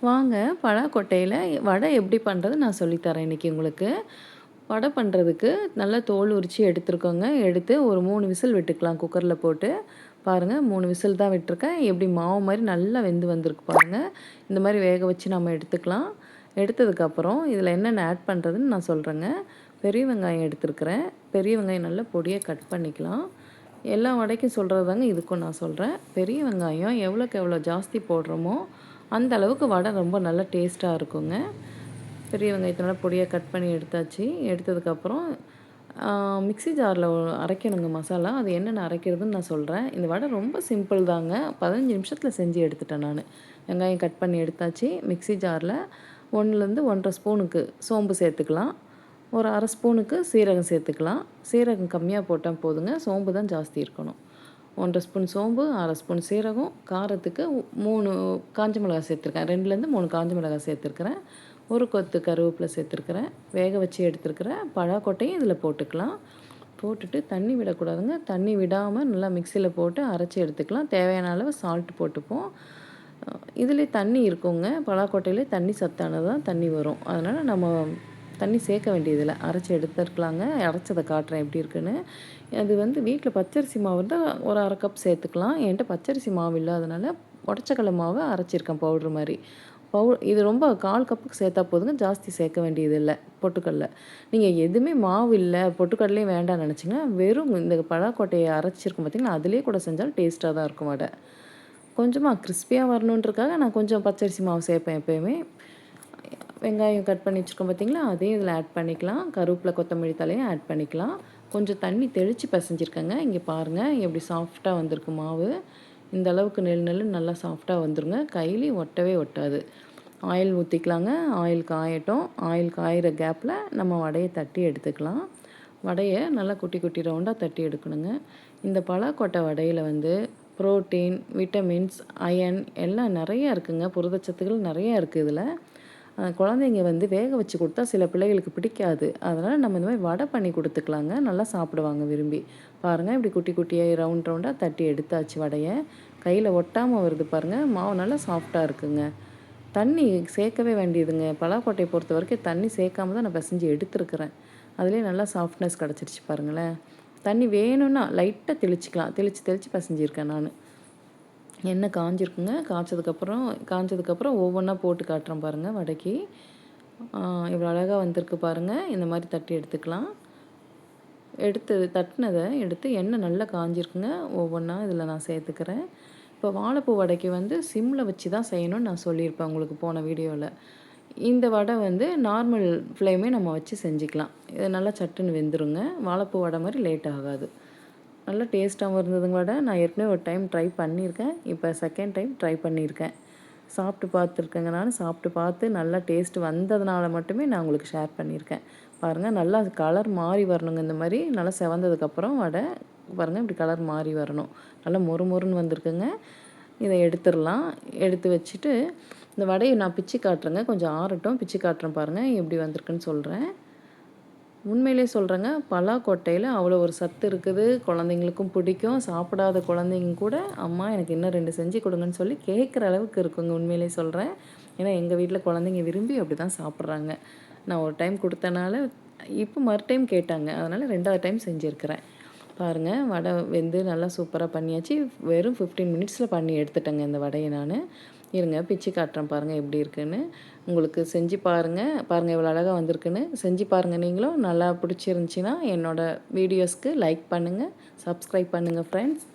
வாங்க பலாக்கொட்டையில வடை எப்படி பண்ணுறது நான் சொல்லித்தரேன் இன்றைக்கி உங்களுக்கு. வடை பண்ணுறதுக்கு நல்லா தோல் உரித்து எடுத்துருக்கோங்க. எடுத்து ஒரு 3 விசில் விட்டுக்கலாம் குக்கரில் போட்டு. பாருங்கள் 3 விசில் தான் விட்டுருக்கேன். எப்படி மாவு மாதிரி நல்லா வெந்து வந்திருக்கு பாருங்கள். இந்த மாதிரி வேக வச்சு நம்ம எடுத்துக்கலாம். எடுத்ததுக்கப்புறம் இதில் என்னென்ன ஆட் பண்ணுறதுன்னு நான் சொல்கிறேங்க. பெரிய வெங்காயம் எடுத்துருக்கிறேன். பெரிய வெங்காயம் நல்லா பொடியாக கட் பண்ணிக்கலாம். எல்லா வடைக்கும் சொல்கிறது தாங்க இதுக்கும் நான் சொல்கிறேன். பெரிய வெங்காயம் எவ்வளோக்கு எவ்வளோ ஜாஸ்தி போடுறோமோ அந்த அளவுக்கு வடை ரொம்ப நல்லா டேஸ்ட்டாக இருக்குங்க. பெரிய வெங்காயத்தை நல்லா பொடியாக கட் பண்ணி எடுத்தாச்சு. எடுத்ததுக்கப்புறம் மிக்ஸி ஜாரில் அரைக்கணுங்க மசாலா. அது என்னென்ன அரைக்கிறதுன்னு நான் சொல்கிறேன். இந்த வடை ரொம்ப சிம்பிள் தாங்க. 15 நிமிஷத்தில் செஞ்சு எடுத்துட்டேன் நான். வெங்காயம் கட் பண்ணி எடுத்தாச்சு. மிக்ஸி ஜாரில் 1லேருந்து 1 1/2 ஸ்பூனுக்கு சோம்பு சேர்த்துக்கலாம். ஒரு 1/2 ஸ்பூனுக்கு சீரகம் சேர்த்துக்கலாம். சீரகம் கம்மியாக போட்டால் போதுங்க. சோம்பு தான் ஜாஸ்தி இருக்கணும். 1 1/2 ஸ்பூன் சோம்பு, 1/2 ஸ்பூன் சீரகம், காரத்துக்கு 3 காஞ்ச மிளகாய் சேர்த்துருக்கேன். 2லேருந்து 3 காஞ்ச மிளகாய் சேர்த்துருக்குறேன். ஒரு கொத்து கருவேப்பிலை சேர்த்துருக்குறேன். வேக வச்சு எடுத்துருக்கிறேன் பலாக்கொட்டையும் இதில் போட்டுக்கலாம். போட்டுட்டு தண்ணி விடக்கூடாதுங்க. தண்ணி விடாமல் நல்லா மிக்சியில் போட்டு அரைச்சி எடுத்துக்கலாம். தேவையான அளவு சால்ட் போட்டுப்போம். இதிலே தண்ணி இருக்குங்க. பலாக்கொட்டையிலே தண்ணி சத்தானது தான் தண்ணி வரும். அதனால் நம்ம தண்ணி சேர்க்க வேண்டியதில்லை. அரைச்சி எடுத்துருக்கலாங்க. அரைச்சதை காட்டுறேன் எப்படி இருக்குன்னு. அது வீட்டில் பச்சரிசி மாவு இருந்தால் ஒரு 1/2 கப் சேர்த்துக்கலாம். என்கிட்ட பச்சரிசி மாவு இல்லாதனால உடச்சக்கடலை மாவை அரைச்சிருக்கேன் பவுட்ரு மாதிரி. இது ரொம்ப 1/4 கப்புக்கு சேர்த்தா போதுங்க. ஜாஸ்தி சேர்க்க வேண்டியதில்லை பொட்டுக்கடலை. நீங்கள் எதுவுமே மாவு இல்லை பொட்டுக்கடலையும் வேண்டாம்னு நினச்சிங்கன்னா வெறும் இந்த பலாக்கொட்டையை அரைச்சிருக்கோம் பார்த்திங்கன்னா அதிலே கூட செஞ்சாலும் டேஸ்ட்டாக தான் இருக்கும் வடை. கொஞ்சமாக கிறிஸ்பியாக வரணுன்றக்காக நான் கொஞ்சம் பச்சரிசி மாவு சேர்ப்பேன் எப்போயுமே. வெங்காயம் கட் பண்ணி வச்சுருக்கோம் பார்த்திங்களா, அதையும் இதில் ஆட் பண்ணிக்கலாம். கருவேப்பிலை கொத்தமல்லி தலையும் ஆட் பண்ணிக்கலாம். கொஞ்சம் தண்ணி தெளித்து பிசைஞ்சிருக்கேங்க. இங்கே பாருங்கள் எப்படி சாஃப்டாக வந்திருக்கு மாவு. இந்த அளவுக்கு நெல்லுன்னு நல்லா சாஃப்டாக வந்துருங்க. கையிலையும் ஒட்டவே ஒட்டாது. ஆயில் ஊற்றிக்கலாங்க. ஆயில் காயட்டும். ஆயில் காயிற கேப்பில் நம்ம வடையை தட்டி எடுத்துக்கலாம். வடையை நல்லா குட்டி குட்டி ரவுண்டாக தட்டி எடுக்கணுங்க. இந்த பலாக்கொட்டை வடையில் புரோட்டீன், விட்டமின்ஸ், அயன் எல்லாம் நிறையா இருக்குங்க. புரதச்சத்துக்கள் நிறையா இருக்குது இதில். குழந்தைங்க வேக வச்சு கொடுத்தா சில பிள்ளைகளுக்கு பிடிக்காது. அதனால் நம்ம இந்த மாதிரி வடை பண்ணி கொடுத்துக்கலாங்க. நல்லா சாப்பிடுவாங்க விரும்பி. பாருங்கள் இப்படி குட்டி குட்டியாக ரவுண்ட் ரவுண்டாக தட்டி எடுத்தாச்சு வடையை. கையில் ஒட்டாமல் வருது பாருங்கள். மாவு நல்லா சாஃப்டாக இருக்குங்க. தண்ணி சேர்க்கவே வேண்டியதுங்க. பலாக்கொட்டையை பொறுத்த வரைக்கும் தண்ணி சேர்க்காம தான் நான் பிசைஞ்சு எடுத்துருக்கிறேன். அதுலேயே நல்லா சாஃப்ட்னஸ் கிடச்சிருச்சு பாருங்களேன். தண்ணி வேணும்னா லைட்டாக தெளிச்சிக்கலாம். தெளித்து பிசைஞ்சிருக்கேன் நான். எண்ணெய் காஞ்சிருக்குங்க. காஞ்சதுக்கப்புறம் ஒவ்வொன்றா போட்டு காட்டுறேன் பாருங்கள் வடைக்கு. இவ்வளோ அழகாக வந்திருக்கு பாருங்கள். இந்த மாதிரி தட்டி எடுத்துக்கலாம். தட்டினதை எடுத்து எண்ணெய் நல்லா காஞ்சிருக்குங்க. ஒவ்வொன்றா இதில் நான் சேர்த்துக்கிறேன். இப்போ வாழைப்பூ வடைக்கு சிம்மில் வச்சு தான் செய்யணும்னு நான் சொல்லியிருப்பேன் உங்களுக்கு போன வீடியோவில். இந்த வடை நார்மல் ஃப்ளேமே நம்ம வச்சு செஞ்சுக்கலாம். இது நல்லா சட்டுன்னு வெந்துருங்க. வாழைப்பூ வடை மாதிரி லேட் ஆகாது. நல்லா டேஸ்ட்டாகவும் இருந்ததுங்க வடை. நான் ஏற்கனவே ஒரு டைம் ட்ரை பண்ணியிருக்கேன். இப்போ செகண்ட் டைம் ட்ரை பண்ணியிருக்கேன். சாப்பிட்டு பார்த்துருக்கேங்க. நான் சாப்பிட்டு பார்த்து நல்லா டேஸ்ட் வந்ததுனால மட்டுமே நான் உங்களுக்கு ஷேர் பண்ணியிருக்கேன். பாருங்கள் நல்லா கலர் மாறி வரணுங்க. இந்த மாதிரி நல்லா செவந்ததுக்கப்புறம் வடை பாருங்கள் இப்படி கலர் மாறி வரணும். நல்லா மொறு மொறுன்னு வந்திருக்குங்க. இதை எடுத்துடலாம். எடுத்து வச்சுட்டு இந்த வடையை நான் பிச்சு காட்டுறேங்க. கொஞ்சம் ஆறட்டும். பிச்சு காட்டுறேன் பாருங்கள் எப்படி வந்திருக்குன்னு சொல்கிறேன். உண்மையிலே சொல்கிறேங்க, பலாக்கொட்டையில் அவ்வளோ ஒரு சத்து இருக்குது. குழந்தைங்களுக்கும் பிடிக்கும். சாப்பிடாத குழந்தைங்க கூட அம்மா எனக்கு இன்னும் 2 செஞ்சு கொடுங்கன்னு சொல்லி கேட்குற அளவுக்கு இருக்குங்க. உண்மையிலே சொல்கிறேன். ஏன்னா எங்கள் வீட்டில் குழந்தைங்க விரும்பி அப்படி தான் சாப்பிட்றாங்க. நான் ஒரு டைம் கொடுத்தனால இப்போ மறு டைம் கேட்டாங்க. அதனால் 2வது டைம் செஞ்சுருக்கிறேன். பாருங்கள் வடை நல்லா சூப்பராக பண்ணியாச்சு. வெறும் 15 மினிட்ஸில் பண்ணி எடுத்துட்டேங்க இந்த வடையை நான். இருங்க பிச்சு காட்டுறேன் பாருங்கள் எப்படி இருக்குன்னு. உங்களுக்கு செஞ்சு பாருங்கள் எவ்வளோ அழகாக வந்திருக்குன்னு. செஞ்சு பாருங்கள் நீங்களும். நல்லா பிடிச்சிருந்துச்சின்னா என்னோடய வீடியோஸ்க்கு லைக் பண்ணுங்கள், சப்ஸ்கிரைப் பண்ணுங்கள் ஃப்ரெண்ட்ஸ்.